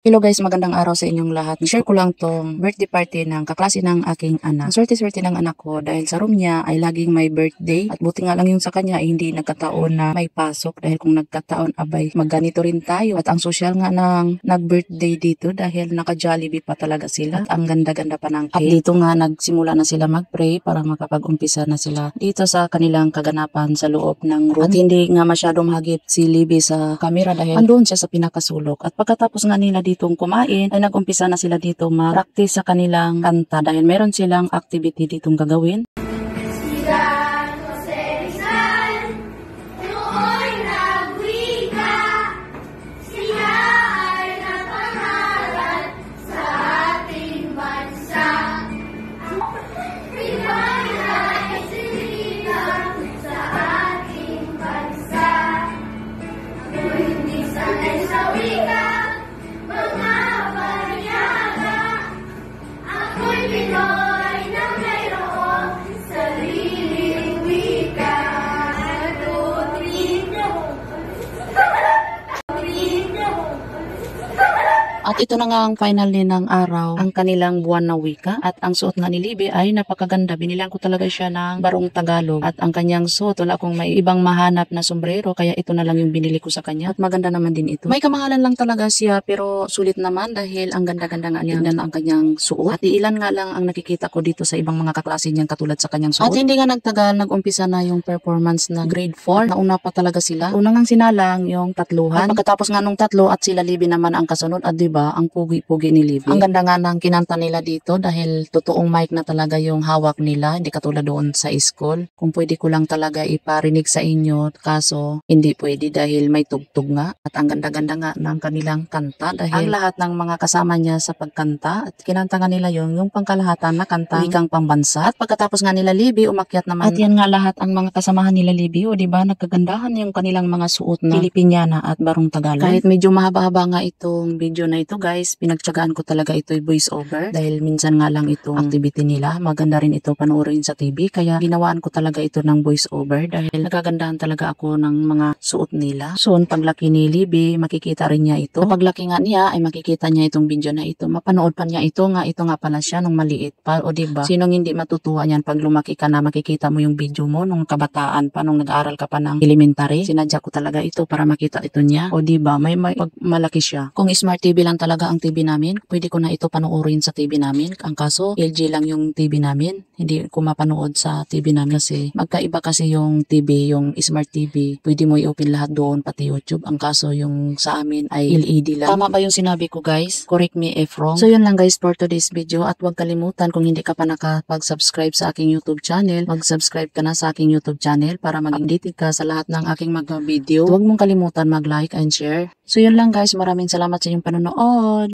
Hello guys, magandang araw sa inyong lahat. Share ko lang tong birthday party ng kaklase ng aking anak. Ang swerte-swerte ng anak ko dahil sa room niya ay laging may birthday at buti nga lang yung sa kanya ay hindi nagkataon na may pasok dahil kung nagkataon abay magganito rin tayo. At ang social nga ng nag-birthday dito dahil naka-Jollibee pa talaga sila at ang ganda-ganda pa ng cake. At dito nga nagsimula na sila mag-pray para makapag-umpisa na sila dito sa kanilang kaganapan sa loob ng room. At hindi nga masyadong mahagip si Libby sa camera dahil andun siya sa pinakasulok. At pagkatapos nga nila ditong kumain ay nag-umpisa na sila dito mag-practice sa kanilang kanta dahil meron silang activity ditong gagawin. At ito na nga ang final din ng araw, ang kanilang buwan na wika. At ang suot nga ni Libby ay napakaganda. Binilang ko talaga siya ng barong Tagalog. At ang kanyang suot, wala akong may ibang mahanap na sombrero, kaya ito na lang yung binili ko sa kanya. At maganda naman din ito. May kamahalan lang talaga siya, pero sulit naman dahil ang ganda-ganda nga niya ang kanyang suot. At ilan nga lang ang nakikita ko dito sa ibang mga kaklase niyang katulad sa kanyang suot. At hindi nga nagtagal, nag-umpisa na yung performance na grade 4. Nauna pa talaga sila. Una ngang sinalang yung tatluhan. At pagkatapos nga nung tatlo at sila Libby naman ang kasunod. At diba, ang pugi-pugi ni Libby. Ang ganda nga ng kinanta nila dito dahil totoong mic na talaga yung hawak nila, hindi katulad doon sa school. Kung pwede ko lang talaga iparinig sa inyo, kaso hindi pwede dahil may tugtog nga. At ang ganda-ganda nga ng kanilang kanta dahil ang lahat ng mga kasama niya sa pagkanta at kinanta nga nila yung pangkalahatan na kanta wikang pambansa. At pagkatapos nga nila Libby, umakyat naman. At yan nga lahat ang mga kasamahan nila Libby, o diba nagkagandahan yung kanilang mga suot na Filipiniana at barong Tagalog. Kahit medyo mahaba-haba nga itong video na ito guys, pinagtyagaan ko talaga ito voice over dahil minsan nga lang itong activity nila. Maganda rin ito panoorin sa TV kaya ginawaan ko talaga ito ng voice over dahil nagagandahan talaga ako ng mga suot nila. Soon paglaki ni Libby, makikita rin niya ito. Paglaki nga niya ay makikita niya itong video na ito. Mapanood pa niya ito nga pala siya nung maliit pa, o diba? Sinong hindi matutuwa niyan pag lumaki ka na makikita mo yung video mo nung kabataan pa, nung nag-aaral ka pa ng elementary. Sinadya ko talaga ito para makita ito niya, o diba? May pag malaki siya. Kung smart TV lang talaga ang TV namin, pwede ko na ito panoorin sa TV namin. Ang kaso, LG lang yung TV namin. Hindi ko mapanood sa TV namin kasi magkaiba kasi yung TV, yung smart TV. Pwede mo i-open lahat doon, pati YouTube. Ang kaso, yung sa amin ay LED lang. Tama ba yung sinabi ko guys? Correct me if wrong. So yun lang guys for today's video at huwag kalimutan kung hindi ka pa nakapag-subscribe sa aking YouTube channel, mag-subscribe ka na sa aking YouTube channel para maging updated ka sa lahat ng aking mga video. Huwag mong kalimutan mag-like and share. So yun lang guys, maraming salamat sa inyong panonood.